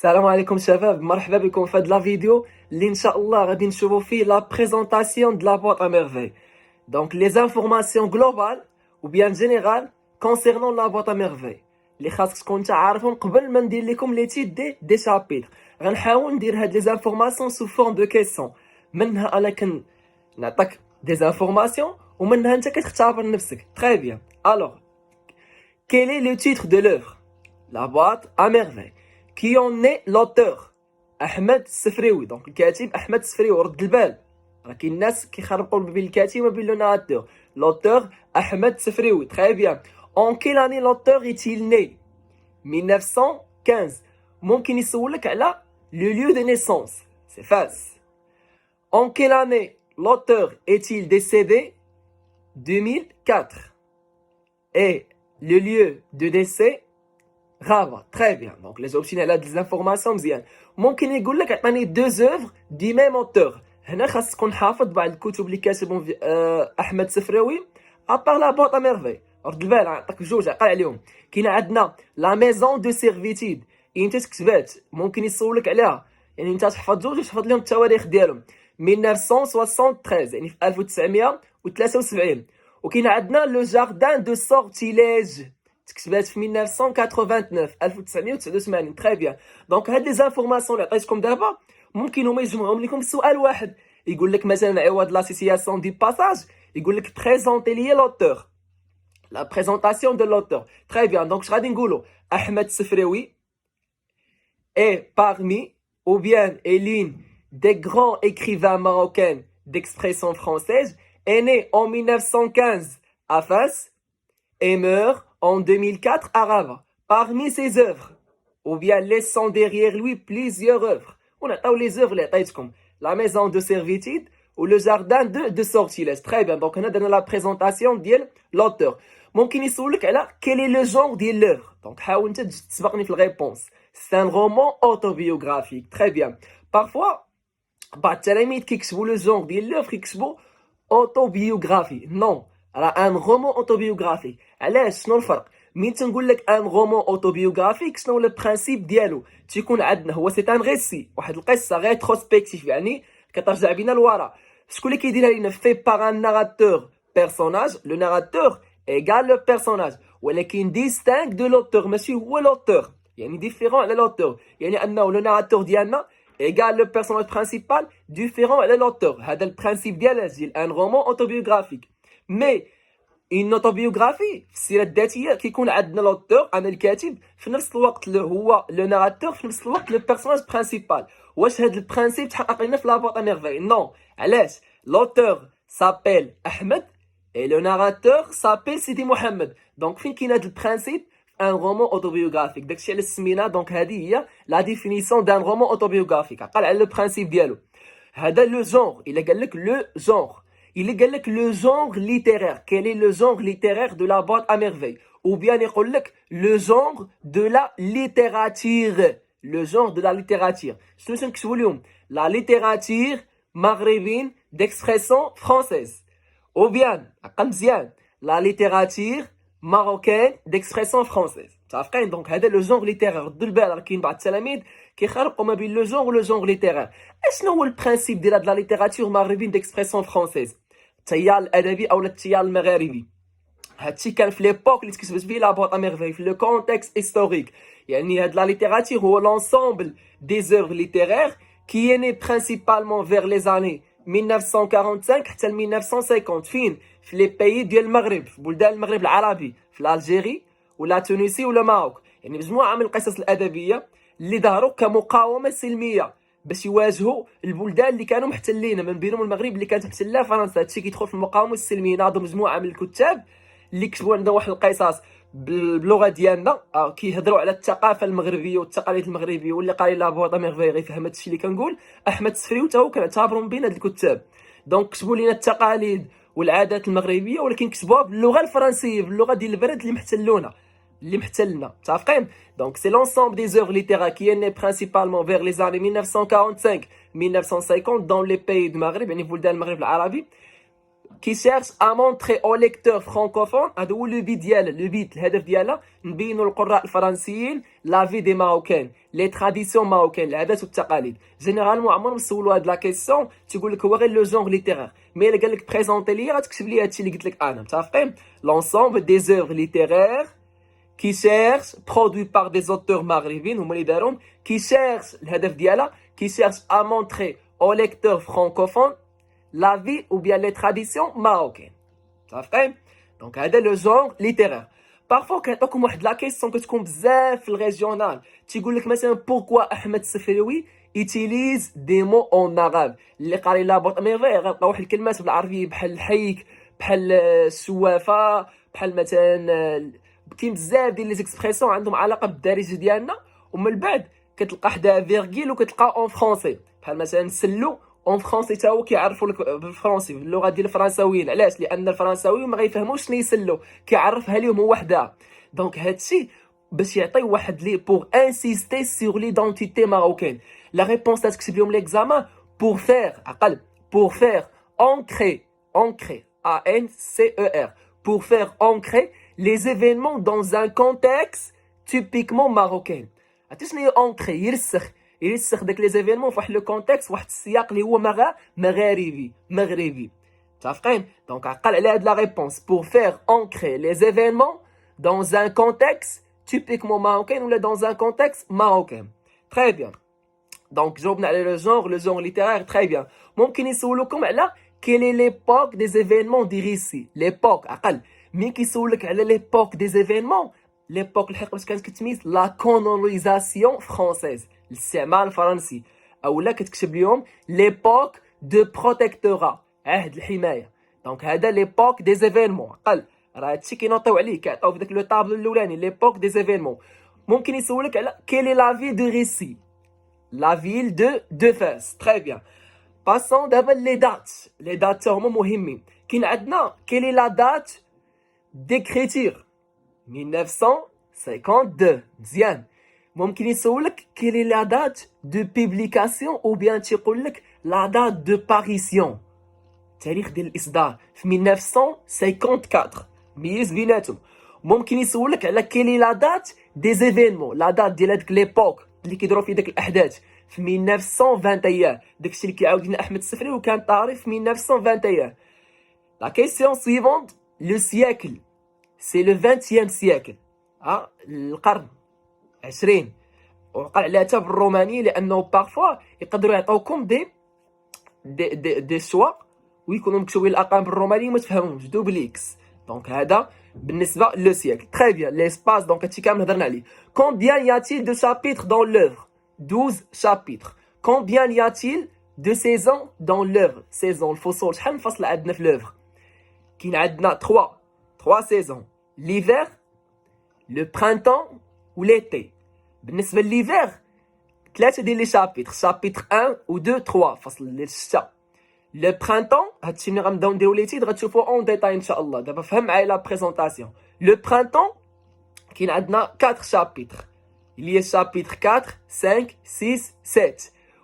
السلام عليكم شباب، مرحبا بكم في هاد لا فيديو اللي ان شاء الله غادي نشوفوا فيه لا بريزونطاسيون دو لا بوîte à merveille. Donc les informations globales ou bien générales concernant la boîte à merveille اللي خاصك تكون انت عارفهم قبل ما ندير لكم لي تيت دي شابيتر. غنحاول ندير هاد لي زانفورماسيون سو فورم دو كيسيون، منها انا نعطيك دي زانفورماسيون ومنها انت كتختبر نفسك. Très bien. Alors, quel est le titre de l'œuvre? La boîte à merveille. Qui en est l'auteur? احمد السفريوي. دونك الكاتب احمد السفريوي. رد البال، راه كاين الناس كيخربقوا ما بين الكاتب وما بين لو ناراتور. l'auteur احمد السفريوي. Très bien. En quelle année l'auteur est-il né? 1915. ممكن يسولك على le lieu de naissance. C'est facile. En quelle année l'auteur est-il décédé? 2004. Et le lieu de décès غابة. Très bien. Donc les options على هاد الانفورماسيون مزيان. ممكن يقول لك عطاني deux œuvres du même auteur. هنا خاص تكون حافظ بعض الكتب اللي كاتبهم احمد السفراوي ابار لا بوîte à merveille. رد البال، نعطيك جوج عقل عليهم. كاين عندنا لا ميزون دو سيرفيتيد، انت تكتبات ممكن يسولك عليها، يعني انت تحفظ جوج وتحفظ لهم التواريخ ديالهم. 1973 يعني في 1973. وكاين عندنا لو جاردان دو سورتيليج، تكتبات في 1989 1989. تري بيان. دونك هاد لي زانفورماسيون اللي عطيتكم دابا ممكن هما يجمعهم لكم بسؤال واحد. يقول لك مثلا عوض لاسيسياسيون دي باساج يقول لك بريزونتي لي لوتور، لا بريزونطاسيون دو لوتور. تري بيان. دونك اش غادي نقولوا؟ احمد السفراوي est parmi ou bien est l'une des grands écrivains marocains d'expression française, est né en 1915 à Fès et meurt en 2004 à Rabat. Parmi ses œuvres, ou bien laissant derrière lui plusieurs œuvres. On a les œuvres, la maison de servitude ou le jardin de sortilège. Très bien. Donc on a donné la présentation de l'auteur. ممكن يسولك على quel est le genre de l'œuvre. Donc حاول انت تسبقني في الريبونس. C'est un roman autobiographique. Très bien. Parfois بعض التلاميذ كيكتبوا لو جونغ ديال لوفر كيكتبوا اوتوبيوغرافي. نو، راه ان رومان اوتوبيوغرافيك. علاش؟ شنو الفرق؟ مين تنقول لك ان رومان اوتوبيوغرافيك شنو هو البرانسيپ ديالو؟ تيكون عندنا هو سي ان ريسي، واحد القصه ريتروسبكتيف، يعني كترجع بينا لورا. شكون اللي كيديرها لينا؟ في بار ان ناراتور بيرسوناج. لو ناراتور ايغال لو بيرسوناج، ولكن ديستانك دو لوتور، ماشي هو لوتور، يعني ديفيرون على لوتور. يعني انه لو ناراتور ديالنا égal le personnage principal différent à l'auteur. هذا البرانسيپ ديال ان رومان اوتوبيوغرافيك. مي ان اوتوبيوغرافي في السيره الذاتيه كيكون عندنا لوتور، انا الكاتب، في نفس الوقت هو لو ناراتور، في نفس الوقت لو بيرسوناج برانسيبال. واش هذا البرانسيپ تحقق لنا في لا بوîte à merveille؟ نو. علاش؟ لوتور سابيل احمد et le narrateur s'appelle Sidi Mohamed. Donc فين كاين هذا البرانسيپ؟ un roman autobiographique. داكشي علاش سمينا. دونك هذه هي لا ديفينيسيون دان رومان اوتوبيوغرافيك. عقل على لو برانسيپ ديالو. هذا لو جونغ، الا قال لك لو جونغ، الا قال لك لو جونغ ليتيرير، كيل اي لو جونغ ليتيرير دو لا بوîte à merveille، ou bien يقول لك لو جونغ دو لا ليتيراتير. لو جونغ دو لا ليتيراتير شنو تنكتبوا اليوم؟ لا ليتيراتير مغربين ديكسبرسيون فرونسيز، ou bien عقل مزيان لا ليتيراتير marocaine d'expression française. تعرفين؟ دونك هذا لو جونغ ليتيرير. ردوا البال، راه كاين بعض التلاميذ كيخرقوا ما بين لو جونغ ولو جونغ ليتيرير. اشنو هو البرانسيپ ديال هاد لا ليتيراتور مغربين ديكسبرسيون فرونسيز؟ التيار الادبي او التيار المغاربي. هادشي كان في ليبوك اللي تكتبت فيه لا بوîte à merveille، في لو كونتكست هيستوريك. يعني هاد لا ليتيراتور هو لونسومبل دي زوفر ليتيرير كي est né principalement vers les années 1945 حتى ل 1950. فين؟ في لي بيي ديال المغرب، في بلدان المغرب العربي، في الجيري ولا تونسي ولا ماروك. يعني مجموعه من القصص الادبيه اللي ظهروا كمقاومه سلميه باش يواجهوا البلدان اللي كانوا محتلين، من بينهم المغرب اللي كانت محتله فرنسا. هادشي كيدخل في المقاومه السلميه. ناضوا مجموعه من الكتاب اللي كتبوا عندنا واحد القصص باللغه ديالنا، كيهضروا على الثقافه المغربيه والتقاليد المغربيه. واللي قاري لا بوîte à merveille غيفهم هادشي اللي كنقول. احمد السفريوي حتى هو كنعتبروا من بين هاد الكتاب. دونك كتبوا لينا التقاليد والعادات المغربيه، ولكن كتبوها باللغه الفرنسيه، باللغه ديال البلد اللي محتلونا، اللي محتلنا. تعرفين؟ دونك سي لونسومبل دي زوفر ليتيرير كي ني برينسيبالمون فيغ لي زاني 1945 1950 دون لي بيي دو المغرب، يعني بلدان المغرب العربي. qui cherche à montrer aux lecteurs francophones هذا هو لو بيت ديالها لو بيت الهدف ديالها نبينوا للقراء الفرنسيين لا في دي ماروكان لي تراديسيون ماروكان العادات والتقاليد جينيرالمون عمرهم سولوا هاد لا كيسيون تيقول لك هو غير لو جونغ ليتيرير مي الا قال لك بريزونتي لي غتكتب لي هادشي اللي قلت لك انا متفقين لونسومبل دي زوفر ليتيرير qui cherche produit par des auteurs maghrébins هما اللي داروهم qui cherche الهدف ديالها qui cherche à montrer aux lecteurs francophones la vie ou bien les traditions marocaines. صافي دونك هذا لو جونغ ليتيرير بارفو كيعطوكم واحد لا كيسيون كتكون بزاف في الريجيونال تيقول لك مثلا بوركوا احمد السفريوي يوتيليز دي مو اون عرب اللي قاري لا بوط ميرفي غيلقى واحد الكلمات بالعربيه بحال الحيك بحال السوافه بحال مثلا كاين بزاف ديال لي زيكسبريسيون عندهم علاقه بالدارجه ديالنا ومن بعد كتلقى حدا فيرغيل وكتلقى اون فرونسي بحال مثلا سلو اون فرونسي تا هو كيعرفوا لك بالفرنسي باللغه ديال الفرنساويين علاش لان الفرنساويين ما غيفهموش شنو يسلو كيعرفها لهم هو وحدها دونك هادشي باش يعطي واحد لي بور انسيستي سور ليدونتيتي ماروكين لا ريبونس تكتب لهم ليكزامان بور فير عقل بور فير ancrer A N C E R pour faire ancrer les événements dans un contexte typiquement marocain عرفتي شنو هي ancrer يرسخ داك لي زيفينمون فواحد لو كونتكست واحد السياق اللي هو مغربي متفقين دونك عقل على هاد لا ريبونس pour faire ancrer les événements dans un contexte typiquement marocain ولا dans un contexte marocain très bien دونك جاوبنا على لو جونغ ليتيرير très bien ممكن يسولوكم على quelle est l'époque des événements du récit l'époque عقل مين كيسولك على l'époque des événements l'époque الحق باش كانت كتميز لا كولونيزاسيون فرونسيز الاستعمار الفرنسي اولا كتكتب لهم ليبوك دو بروتيكتورا عهد الحمايه دونك هذا ليبوك دي زيفينمون عقل راه هادشي كينوطيو عليه كيعطيو في داك لو طابلو الاولاني ليبوك دي زيفينمون ممكن يسولك على كيلي لا في دو ريسي لا فيل دو فاس تري بيان باسون دابا لي دات هما مهمين كاين عندنا كيلي لا دات ديكريتير 1952 مزيان ممكن يسولك كيلي لا دات دو بيبليكاسيون او بيان تيقول لك لا دات دو باريسيون تاريخ ديال الاصدار في 1954 ميز بيناتهم ممكن يسولك على كيلي لا دات دي زيفينمون لا دات ديال هذيك ليبوك اللي كيديروا فيه داك الاحداث في 1921 داكشي اللي كيعاود لنا احمد السفري وكان طاري في 1921 لا كيسيون سويفونت لو سياكل سي لو 20e سياكل القرن 20 وقع عليها حتى بالرومانيه لانه بارفوا يقدروا يعطوكم دي شوا ويكونوا مكتوبين الارقام بالرومانيه وما تفهموش دوبليكس دونك هذا بالنسبه لو سيكل تري بيان ليسباس دونك هادشي كامل هضرنا عليه كومبيان ياتيل دو شابيتر دون لوفر 12 شابيتر كومبيان ياتيل دو سيزون دون لوفر سيزون الفصول شحال من فصل عندنا في لوفر كاين عندنا 3 سيزون ليفر لو برينتون و ليتي بالنسبه لليفر 3 ديال لي شابيتر 1 و 2 3 فصل للشتاء لو برينتون هادشي ملي غنبداو نديرو ليتيد غتشوفو اون ديتاي ان شاء الله دابا فهم معايا لا بريزونطاسيون لو برينتون كاين عندنا 4 شابيتر اللي هي شابيتر 4 5 6 7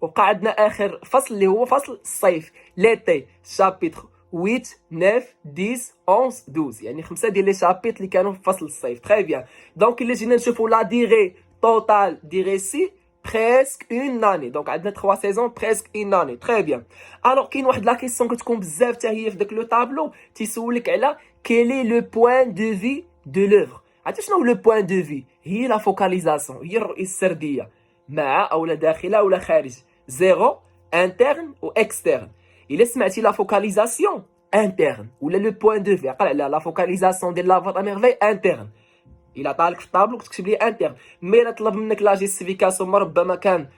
وبقى عندنا اخر فصل اللي هو فصل الصيف ليتي شابيتر 8 9 10 11 12 يعني 5 ديال لي شابيتر اللي كانوا في فصل الصيف تري بيان دونك الا جينا نشوفوا لا ديري توتال دي ريسي presque une année donc عندنا 3 saisons presque une année très bien alors كاين واحد لا كيسيون كتكون بزاف حتى هي في داك لو طابلو تيسولك على quel est le point de vue de l'œuvre عرفتي شنو هو لو بوين دو في هي لا فوكاليزاسيون هي الرؤيه السرديه مع او داخله ولا خارج زيرو انترن و اكسترن الا سمعتي لا فوكاليزاسيون انترن ولا لو بوين دو في عقل على لا فوكاليزاسيون ديال لا فوت ميرفي انترن الا طالك في الطابلو كتكتب لي انتر مي الا طلب منك لا جيستيفيكاسيون ربما كان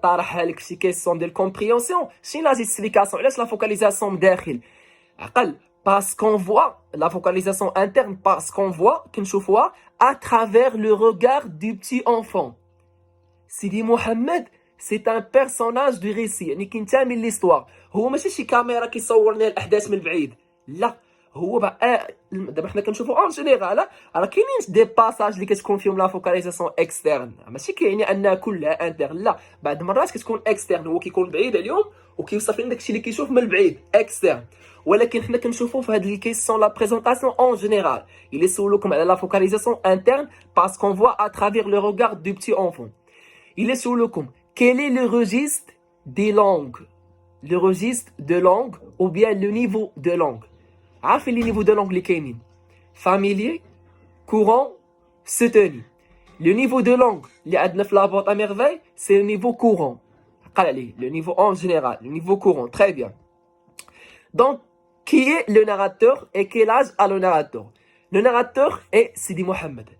طرحها لك شي كيسيون ديال كومبريونسيون شنو لا جيستيفيكاسيون علاش لا فوكاليزاسيون من داخل عقل باسكون فوا لا فوكاليزاسيون انترن باسكون فوا كنشوفوها à travers le regard du petit enfant سيدي محمد سي ان بيرسوناج دو ريسي يعني كينتمي لليستوار هو ماشي شي كاميرا كيصور لنا الاحداث من بعيد لا هو بقى دابا حنا كنشوفوا اون جينيرال راه كاينين دي باساج اللي كتكون فيهم لا فوكاليزاسيون اكسترن، ماشي كيعني انها كلها انترن، لا بعض المرات كتكون اكسترن، هو كيكون بعيد عليهم وكيوصف لنا داكشي اللي كيشوف من البعيد اكسترن. ولكن حنا كنشوفوا في هاد الكيسيون لا بريزونطاسيون اون جينيرال اللي سولوكم على لا فوكاليزاسيون انترن باسكو فوا ا ترافير لو روغار دو بتي اونفون. Il est sur le com. Quel est le registre des langues? Le registre de langue ou bien le niveau de langue. عارفين لي نيفو دو لونغ اللي كاينين؟ فاميليي، كورون، سوتوني. لو نيفو دو لونغ اللي عندنا في لابوط ا ميرفاي سي لو نيفو كورون. قال عليه لو نيفو اون جينيرال، لو نيفو كورون. تري بيان. دونك qui est le narrateur et quel âge a le narrateur? Le narrateur est Sidi Mohamed.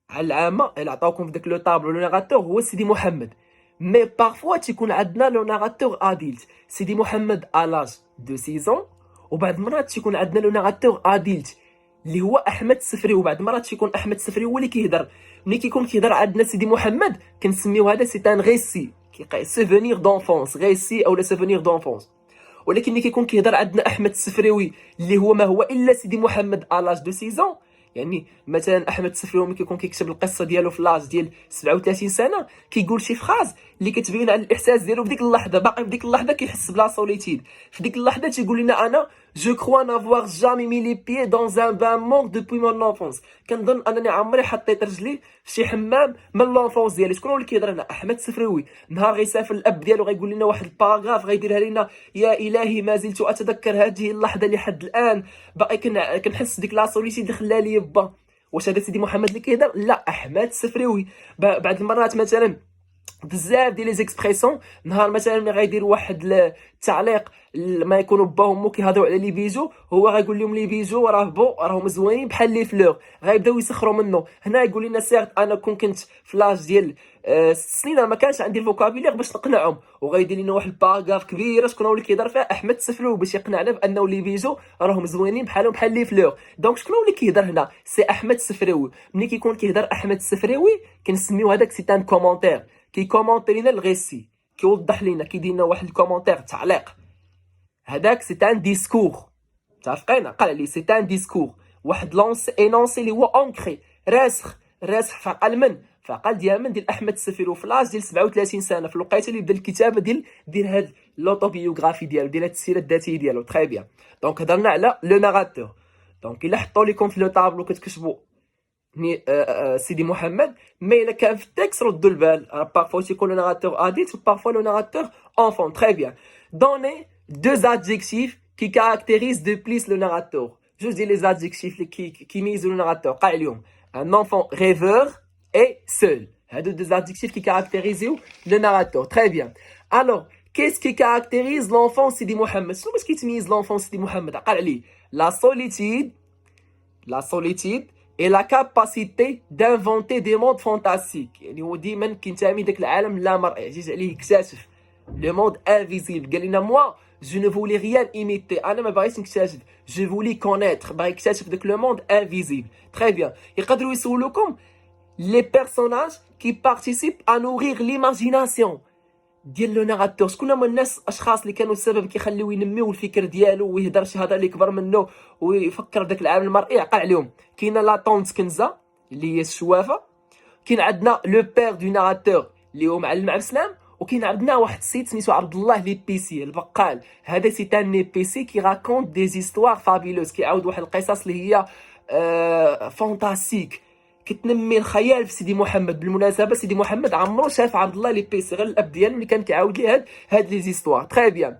على العامة اللي عطاوكم في داك لو طابلو لو ناراتور هو سيدي محمد. مي بارفوا تيكون عندنا لو ناراتور اديلت. سيدي محمد الاج دو 6 وبعض المرات تيكون عندنا لو ناراتور اديلت اللي هو احمد السفري، وبعض المرات تيكون احمد السفري هو اللي كيهضر. ملي كيكون كيهضر عندنا سيدي محمد كنسميو هذا سي ان غيسي، سوفونير دونفونس، غيسي اولا سوفونير دونفونس. ولكن ملي كيكون كيهضر عندنا احمد السفريوي اللي هو ما هو الا سيدي محمد الاج دو 6، يعني مثلا احمد السفريوي ملي كيكون كيكتب القصه ديالو في لاج ديال 37 سنه كيقول شي فراز اللي كتبين على الاحساس ديالو في ديك اللحظه، باقي في ديك اللحظه كيحس بلا سوليتيد. في ديك اللحظه تيقول لنا انا جو كروا نافوار جامي مي لي بيي دون ان بان مون دوبوي مون لونفونس. كنظن انني عمري حطيت رجلي في شي حمام من لونفونس ديالي. شكون هو اللي كيهضر هنا؟ احمد السفريوي. نهار غيسافر الاب ديالو غيقول لنا واحد الباراغراف غيديرها لنا، يا الهي ما زلت اتذكر هذه اللحظه لحد الان، باقي كنحس ديك لا سوليتيد اللي خلى لي با. واش هذا سيدي محمد اللي كيهضر؟ لا، احمد السفريوي. بعض المرات مثلا بزاف ديال لي زيكسبريسيون، نهار مثلا ملي غيدير واحد التعليق ما يكونوا با ومو كيهضروا على لي بيجو، هو غيقول لهم لي بيجو راه بو راهم زوينين بحال لي فلور، غيبداو يسخروا منه. هنا يقول لنا سيرت انا كنت في لاج ديال 6 سنين ما كانش عندي الفوكابيلير باش نقنعهم، وغيدير لنا واحد الباراغراف كبيره شكون هو اللي كيهضر فيها؟ احمد السفلو، باش يقنعنا بانه لي بيجو راهم زوينين بحالهم بحال لي فلور. دونك شكون هو اللي كيهضر هنا؟ سي احمد السفريوي. ملي كيكون كيهضر احمد السفريوي كنسميو هذاك سي ان كومونتير، كيكومونتي لينا الغيسي، كيوضح لينا، كيدير لنا واحد الكومونتير تعليق. هذاك سي ان ديسكور، متفقين؟ قال لي سي ان ديسكور، واحد لونس انونسي اللي هو اونكري، راسخ في عقل من؟ في عقل ديال من؟ ديال احمد السفيرو في لاج ديال 37 سنه، في الوقيته اللي بدا الكتابه ديال هاد لوطوبيوغرافي ديالو، ديال هاد السيره الذاتيه ديالو. تري بيان. دونك هضرنا على لو ناراتور. دونك الا حطوا لكم في لو طابلو كتكتبوا سيدي محمد، مي الا كان في التكست ردوا البال، بارفوا تيكون لو ناراتور اديلت وبارفوا لو ناراتور enfant. Très bien. Donnez 2 adjectifs qui caractérisent de plus le narrateur. Je dis les adjectifs qui misent le narrateur. قال اليوم un enfant rêveur et seul. هادو 2 adjectifs qui caractérisent le narrateur. Très bien. Alors, qu'est-ce qui caractérise l'enfant Sidi Mohamed? شنو باش كيتميز l'enfant Sidi Mohamed؟ قال عليه la solitude et la capacité d'inventer des mondes fantastiques. يعني هو ديما كينتمي داك العالم اللامرئي، عزيز عليه يكتشف le monde invisible. قال لنا moi je ne voulais rien imiter، انا ما بغيتش نكتشف، je voulais connaître، باغي يكتشف داك le monde invisible. Très bien. يقدروا يسولوكم les personnages qui participent à nourrir l'imagination ديال لو ناراتور. شكون هما الناس اشخاص اللي كانوا السبب كيخليو ينميو الفكر ديالو ويهضر شي هضره اللي كبر منه ويفكر بداك العالم المرئي؟ عقل عليهم. كاينه لا طونت كنزه اللي هي الشوافه، كاين عندنا لو بير دو ناراتور اللي هو معلم عبد السلام، وكاين عندنا واحد السيد سميتو عبد الله لي بيسي البقال. هذا سي ان ني بيسي كي راكونت دي زيستوار فابيلوس، كيعاود واحد القصص اللي هي فانتاستيك، كتنمي الخيال في سيدي محمد. بالمناسبه سيدي محمد عمرو شاف عبد الله لي بيسي، غير الاب ديالو اللي كان كيعاود ليه هاد لي زيستوار. تري بيان.